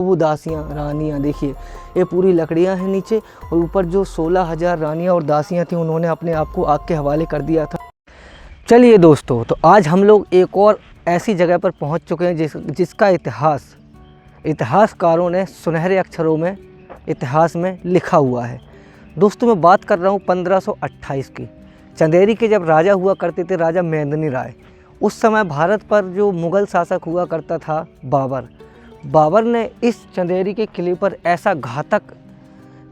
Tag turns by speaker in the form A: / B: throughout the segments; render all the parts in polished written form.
A: वो दासियाँ रानियाँ देखिए, ये पूरी लकड़ियाँ हैं नीचे, और ऊपर जो 16,000 रानियाँ और दासियाँ थी उन्होंने अपने आप को आग के हवाले कर दिया था। चलिए दोस्तों, तो आज हम लोग एक और ऐसी जगह पर पहुंच चुके हैं जिसका इतिहासकारों ने सुनहरे अक्षरों में इतिहास में लिखा हुआ है। दोस्तों, मैं बात कर रहा हूँ 1528 की। चंदेरी के जब राजा हुआ करते थे, राजा मेंदिनी राय, उस समय भारत पर जो मुग़ल शासक हुआ करता था बाबर ने इस चंदेरी के किले पर ऐसा घातक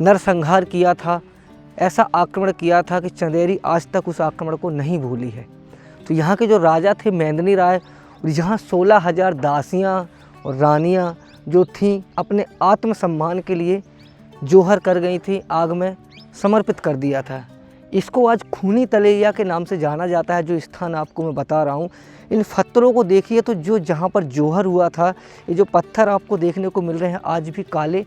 A: नरसंहार किया था, ऐसा आक्रमण किया था कि चंदेरी आज तक उस आक्रमण को नहीं भूली है। तो यहाँ के जो राजा थे मेंदिनी राय, और यहाँ 16,000 दासियाँ और रानियाँ जो थीं, अपने आत्मसम्मान के लिए जौहर कर गई थी, आग में समर्पित कर दिया था। इसको आज खूनी तलैया के नाम से जाना जाता है। जो स्थान आपको मैं बता रहा हूँ, इन पत्थरों को देखिए तो जो जहाँ पर जौहर हुआ था, ये जो पत्थर आपको देखने को मिल रहे हैं आज भी काले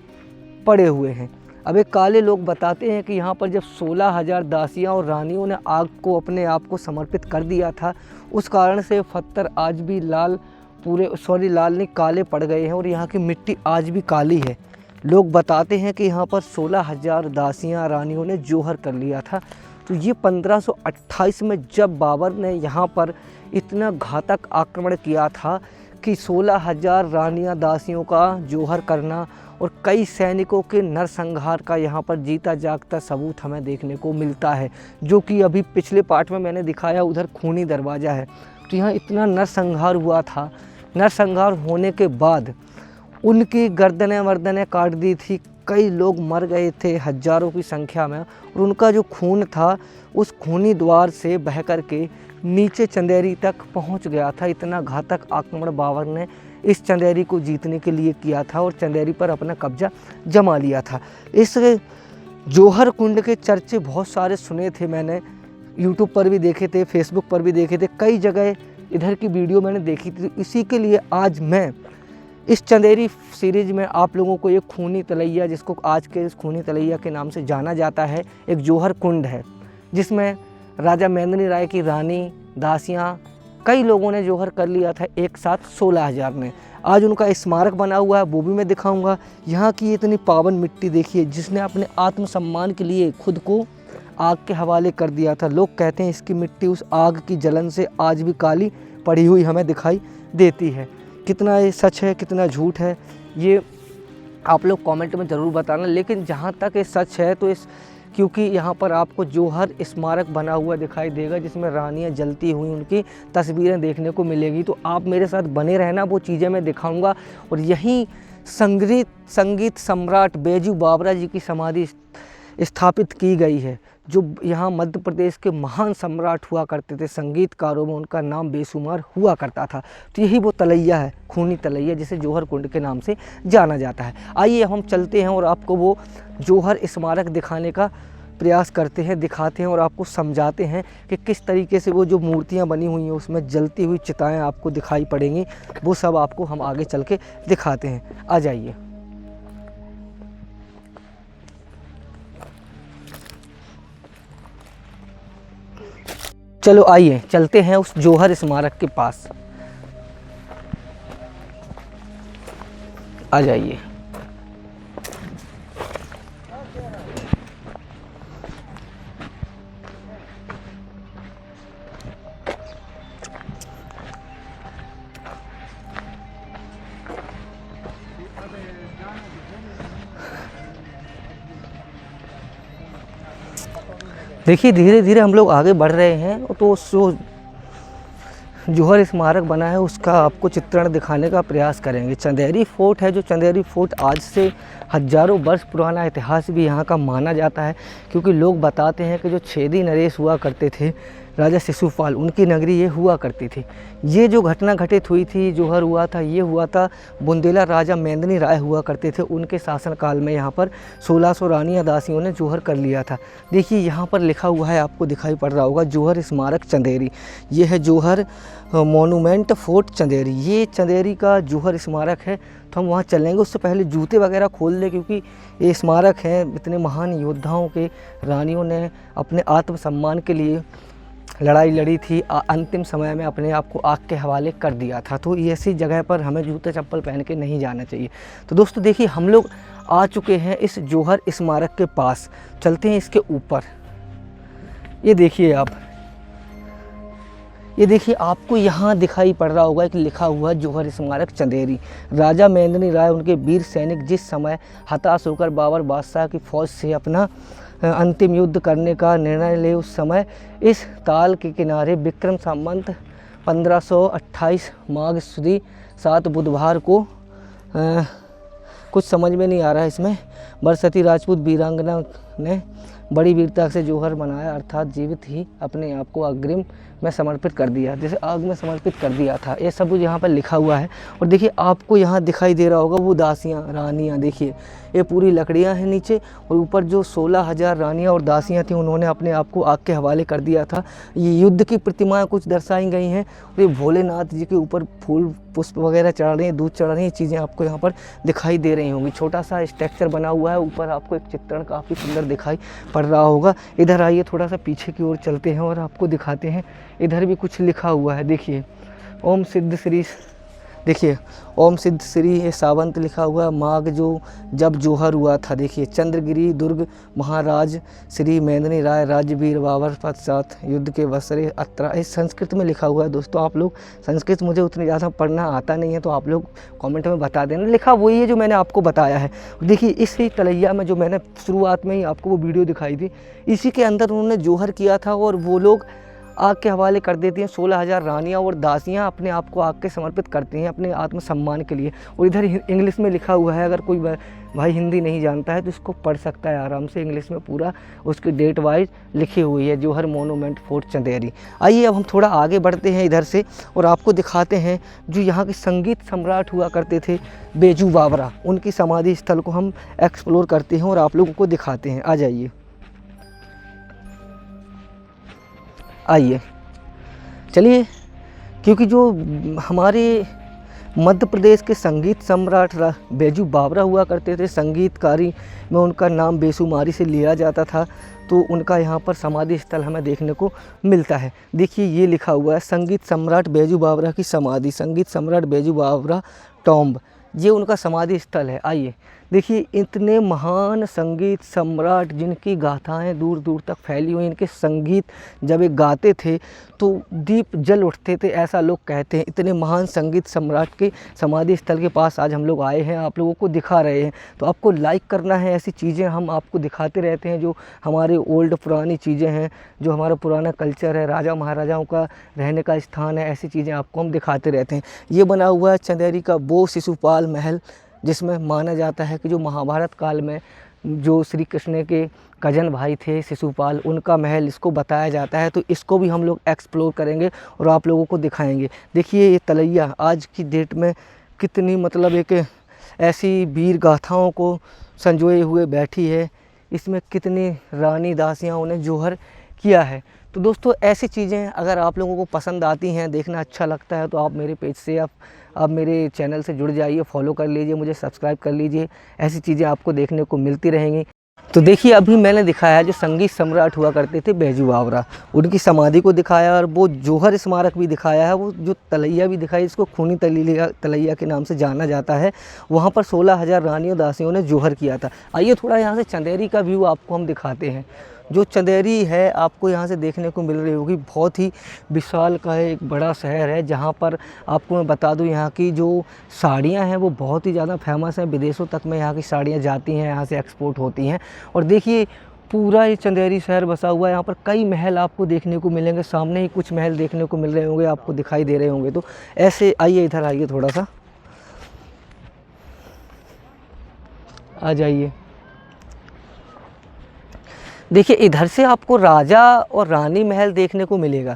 A: पड़े हुए हैं। अब ये काले लोग बताते हैं कि यहाँ पर जब 16,000 दासियाँ और रानियों ने आग को अपने आप को समर्पित कर दिया था, उस कारण से पत्थर आज भी लाल नहीं, काले पड़ गए हैं, और यहाँ की मिट्टी आज भी काली है। लोग बताते हैं कि यहाँ पर 16,000 दासियाँ रानियों ने जौहर कर लिया था। तो ये 1528 में जब बाबर ने यहाँ पर इतना घातक आक्रमण किया था कि 16,000 रानियाँ दासियों का जौहर करना और कई सैनिकों के नरसंहार का यहाँ पर जीता जागता सबूत हमें देखने को मिलता है, जो कि अभी पिछले पार्ट में मैंने दिखाया, उधर खूनी दरवाज़ा है। तो यहाँ इतना नरसंहार हुआ था। नरसंहार होने के बाद उनकी गर्दनें काट दी थी, कई लोग मर गए थे हज़ारों की संख्या में, और उनका जो खून था उस खूनी द्वार से बह कर के नीचे चंदेरी तक पहुंच गया था। इतना घातक आक्रमण बाबर ने इस चंदेरी को जीतने के लिए किया था और चंदेरी पर अपना कब्जा जमा लिया था। इस जौहर कुंड के चर्चे बहुत सारे सुने थे मैंने, यूट्यूब पर भी देखे थे, फेसबुक पर भी देखे थे, कई जगह इधर की वीडियो मैंने देखी थी। इसी के लिए आज मैं इस चंदेरी सीरीज़ में आप लोगों को एक खूनी तलैया, जिसको आज के इस खूनी तलैया के नाम से जाना जाता है, एक जौहर कुंड है जिसमें राजा मेंदिनी राय की रानी दासियाँ कई लोगों ने जौहर कर लिया था, एक साथ 16,000 ने। आज उनका स्मारक बना हुआ है, वो भी मैं दिखाऊंगा। यहाँ की इतनी पावन मिट्टी देखिए, जिसने अपने आत्मसम्मान के लिए खुद को आग के हवाले कर दिया था। लोग कहते हैं इसकी मिट्टी उस आग की जलन से आज भी काली पड़ी हुई हमें दिखाई देती है। कितना ये सच है, कितना झूठ है, ये आप लोग कमेंट में ज़रूर बताना। लेकिन जहाँ तक ये सच है तो क्योंकि यहाँ पर आपको जौहर स्मारक बना हुआ दिखाई देगा, जिसमें रानियाँ जलती हुई उनकी तस्वीरें देखने को मिलेगी। तो आप मेरे साथ बने रहना, वो चीज़ें मैं दिखाऊंगा। और यहीं संगीत सम्राट बैजू बावरा जी की समाधि स्थापित की गई है, जो यहाँ मध्य प्रदेश के महान सम्राट हुआ करते थे, संगीतकारों में उनका नाम बेशुमार हुआ करता था। तो यही वो तलैया है, खूनी तलैया, जिसे जौहर कुंड के नाम से जाना जाता है। आइए हम चलते हैं और आपको वो जौहर स्मारक दिखाने का प्रयास करते हैं, दिखाते हैं और आपको समझाते हैं कि किस तरीके से वो जो मूर्तियाँ बनी हुई हैं उसमें जलती हुई चिताएँ आपको दिखाई पड़ेंगी। वो सब आपको हम आगे चल के दिखाते हैं। आ जाइए। चलो आइए चलते हैं उस जौहर स्मारक के पास। आ जाइए। देखिए, धीरे धीरे हम लोग आगे बढ़ रहे हैं। तो जो जौहर स्मारक बना है उसका आपको चित्रण दिखाने का प्रयास करेंगे। चंदेरी फोर्ट है, जो चंदेरी फोर्ट आज से हज़ारों वर्ष पुराना इतिहास भी यहाँ का माना जाता है, क्योंकि लोग बताते हैं कि जो छेदी नरेश हुआ करते थे, राजा शिशुपाल, उनकी नगरी ये हुआ करती थी। ये जो घटना घटित हुई थी, जौहर हुआ था, ये हुआ था बुंदेला राजा मेंदिनी राय हुआ करते थे, उनके शासनकाल में यहाँ पर 1600 रानियाँ दासियों ने जौहर कर लिया था। देखिए यहाँ पर लिखा हुआ है, आपको दिखाई पड़ रहा होगा, जौहर स्मारक चंदेरी। ये है जौहर मोनूमेंट फोर्ट चंदेरी, ये चंदेरी का जौहर स्मारक है। तो हम वहाँ चलेंगे, उससे पहले जूते वगैरह खोल लें, क्योंकि ये स्मारक है इतने महान योद्धाओं के, रानियों ने अपने आत्मसम्मान के लिए लड़ाई लड़ी थी, अंतिम समय में अपने आप को आग के हवाले कर दिया था। तो ऐसी जगह पर हमें जूते चप्पल पहन के नहीं जाना चाहिए। तो दोस्तों देखिए, हम लोग आ चुके हैं इस जौहर स्मारक के पास, चलते हैं इसके ऊपर। ये देखिए आप, ये देखिए आपको यहाँ दिखाई पड़ रहा होगा कि लिखा हुआ जौहर स्मारक चंदेरी। राजा मेंदिनी राय उनके वीर सैनिक जिस समय हताश होकर बाबर बादशाह की फौज से अपना अंतिम युद्ध करने का निर्णय ले, उस समय इस ताल के किनारे विक्रम संवत 1528 माघ सुदी 7 बुधवार को कुछ समझ में नहीं आ रहा है इसमें, बरसती राजपूत वीरांगना ने बड़ी वीरता से जौहर मनाया, अर्थात जीवित ही अपने आप को अग्रिम में समर्पित कर दिया, जैसे आग में समर्पित कर दिया था। ये सब कुछ यहाँ पर लिखा हुआ है। और देखिए आपको यहाँ दिखाई दे रहा होगा वो दासियाँ रानियाँ, देखिए ये पूरी लकड़ियाँ हैं नीचे, और ऊपर जो 16,000 रानियाँ और दासियाँ थीं उन्होंने अपने आप को आग के हवाले कर दिया था। ये युद्ध की प्रतिमाएँ कुछ दर्शाई गई हैं, और ये भोलेनाथ जी के ऊपर फूल पुष्प वगैरह चढ़ा रहे हैं, दूध चढ़ा रहे हैं, ये चीज़ें आपको यहाँ पर दिखाई दे रही होंगी। छोटा सा स्ट्रक्चर बना हुआ है, ऊपर आपको एक चित्रण काफ़ी सुंदर दिखाई पड़ रहा होगा। इधर आइए, थोड़ा सा पीछे की ओर चलते हैं और आपको दिखाते हैं। इधर भी कुछ लिखा हुआ है, देखिए ओम सिद्ध श्री, देखिए ओम सिद्ध श्री ये सावंत लिखा हुआ है। माघ जब जौहर हुआ था, देखिए चंद्रगिरी दुर्ग महाराज श्री मेंदिनी राय राजवीर बाबर पश्चात युद्ध के बसरे अत्रा, इस संस्कृत में लिखा हुआ है। दोस्तों आप लोग, संस्कृत मुझे उतनी ज़्यादा पढ़ना आता नहीं है, तो आप लोग कमेंट में बता देना। लिखा वही है जो मैंने आपको बताया है। देखिए इसी तलैया में जो मैंने शुरुआत में ही आपको वो वीडियो दिखाई थी, इसी के अंदर उन्होंने जौहर किया था, और वो लोग आग के हवाले कर देती हैं। 16,000 रानियाँ और दासियाँ अपने आप को आग के समर्पित करती हैं अपने आत्मसम्मान के लिए। और इधर इंग्लिश में लिखा हुआ है, अगर कोई भाई हिंदी नहीं जानता है तो इसको पढ़ सकता है आराम से, इंग्लिश में पूरा उसकी डेट वाइज लिखी हुई है, जौहर मोनूमेंट फोर्ट चंदेरी। आइए अब हम थोड़ा आगे बढ़ते हैं इधर से, और आपको दिखाते हैं जो यहाँ के संगीत सम्राट हुआ करते थे बेजू बावरा, उनकी समाधि स्थल को हम एक्सप्लोर करते हैं और आप लोगों को दिखाते हैं। आ जाइए, आइए चलिए, क्योंकि जो हमारे मध्य प्रदेश के संगीत सम्राट बेजू बावरा हुआ करते थे, संगीतकारी में उनका नाम बेसुमारी से लिया जाता था, तो उनका यहाँ पर समाधि स्थल हमें देखने को मिलता है। देखिए ये लिखा हुआ है संगीत सम्राट बेजू बावरा की समाधि, संगीत सम्राट बेजू बावरा टॉम्ब, ये उनका समाधि स्थल है। आइए देखिए, इतने महान संगीत सम्राट जिनकी गाथाएं दूर दूर तक फैली हुई, इनके संगीत जब एक गाते थे तो दीप जल उठते थे, ऐसा लोग कहते हैं। इतने महान संगीत सम्राट के समाधि स्थल के पास आज हम लोग आए हैं, आप लोगों को दिखा रहे हैं। तो आपको लाइक करना है, ऐसी चीज़ें हम आपको दिखाते रहते हैं जो हमारे ओल्ड पुरानी चीज़ें हैं, जो हमारा पुराना कल्चर है, राजा महाराजाओं का रहने का स्थान है, ऐसी चीज़ें आपको हम दिखाते रहते हैं। ये बना हुआ है चंदेरी का वो शिशुपाल महल, जिसमें माना जाता है कि जो महाभारत काल में जो श्री कृष्ण के कजन भाई थे शिशुपाल, उनका महल इसको बताया जाता है। तो इसको भी हम लोग एक्सप्लोर करेंगे और आप लोगों को दिखाएंगे। देखिए ये तलैया आज की डेट में कितनी मतलब एक ऐसी वीर गाथाओं को संजोए हुए बैठी है, इसमें कितनी रानी दासियाँ उन्हें जौहर किया है। तो दोस्तों ऐसी चीज़ें अगर आप लोगों को पसंद आती हैं, देखना अच्छा लगता है, तो आप मेरे पेज से आप मेरे चैनल से जुड़ जाइए, फॉलो कर लीजिए, मुझे सब्सक्राइब कर लीजिए, ऐसी चीज़ें आपको देखने को मिलती रहेंगी। तो देखिए अभी मैंने दिखाया है जो संगीत सम्राट हुआ करते थे बेजू बावरा, उनकी समाधि को दिखाया, और वो जौहर स्मारक भी दिखाया है, वो जो तलैया भी दिखाई, इसको खूनी तलैया के नाम से जाना जाता है। वहाँ पर 16,000 रानियों दासियों ने जौहर किया था। आइए थोड़ा यहाँ से चंदेरी का व्यू आपको हम दिखाते हैं। जो चंदेरी है आपको यहाँ से देखने को मिल रही होगी, बहुत ही विशाल का है, एक बड़ा शहर है, जहाँ पर आपको मैं बता दूँ यहाँ की जो साड़ियाँ हैं वो बहुत ही ज़्यादा फेमस हैं, विदेशों तक में यहाँ की साड़ियाँ जाती हैं, यहाँ से एक्सपोर्ट होती हैं। और देखिए पूरा ये चंदेरी शहर बसा हुआ है, यहाँ पर कई महल आपको देखने को मिलेंगे, सामने ही कुछ महल देखने को मिल रहे होंगे, आपको दिखाई दे रहे होंगे। तो ऐसे आइए, इधर आइए, थोड़ा सा आ जाइए। देखिए इधर से आपको राजा और रानी महल देखने को मिलेगा,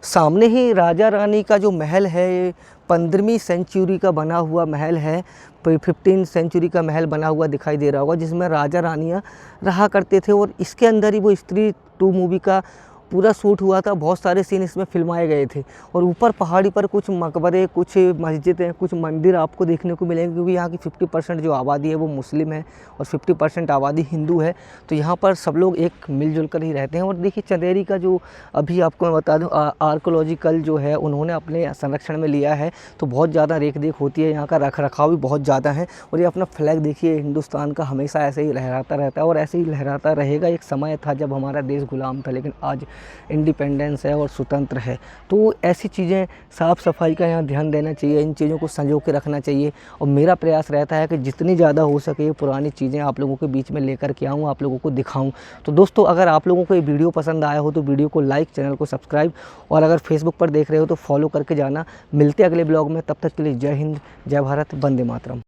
A: सामने ही राजा रानी का जो महल है 15वीं सेंचुरी का बना हुआ महल है, 15 सेंचुरी का महल बना हुआ दिखाई दे रहा होगा, जिसमें राजा रानियाँ रहा करते थे। और इसके अंदर ही वो स्त्री 2 मूवी का पूरा शूट हुआ था, बहुत सारे सीन इसमें फिल्माए गए थे। और ऊपर पहाड़ी पर कुछ मकबरे, कुछ मस्जिदें, कुछ मंदिर आपको देखने को मिलेंगे, क्योंकि यहाँ की 50% जो आबादी है वो मुस्लिम है और 50% आबादी हिंदू है। तो यहाँ पर सब लोग एक मिलजुल कर ही रहते हैं। और देखिए चंदेरी का जो अभी आपको मैं बता दूँ आर्कोलॉजिकल जो है उन्होंने अपने संरक्षण में लिया है, तो बहुत ज़्यादा रेख देख होती है, यहाँ का रख रखाव भी बहुत ज़्यादा है। और ये अपना फ्लैग देखिए हिंदुस्तान का हमेशा ऐसे ही लहराता रहता है और ऐसे ही लहराता रहेगा। एक समय था जब हमारा देश गुलाम था, लेकिन आज इंडिपेंडेंस है और स्वतंत्र है। तो ऐसी चीज़ें, साफ़ सफाई का यहाँ ध्यान देना चाहिए, इन चीज़ों को संजो के रखना चाहिए। और मेरा प्रयास रहता है कि जितनी ज़्यादा हो सके ये पुरानी चीज़ें आप लोगों के बीच में लेकर के आऊँ, आप लोगों को दिखाऊँ। तो दोस्तों अगर आप लोगों को ये वीडियो पसंद आया हो तो वीडियो को लाइक, चैनल को सब्सक्राइब, और अगर फेसबुक पर देख रहे हो तो फॉलो करके जाना। मिलते अगले ब्लॉग में, तब तक के लिए जय हिंद, जय भारत, वंदे मातरम।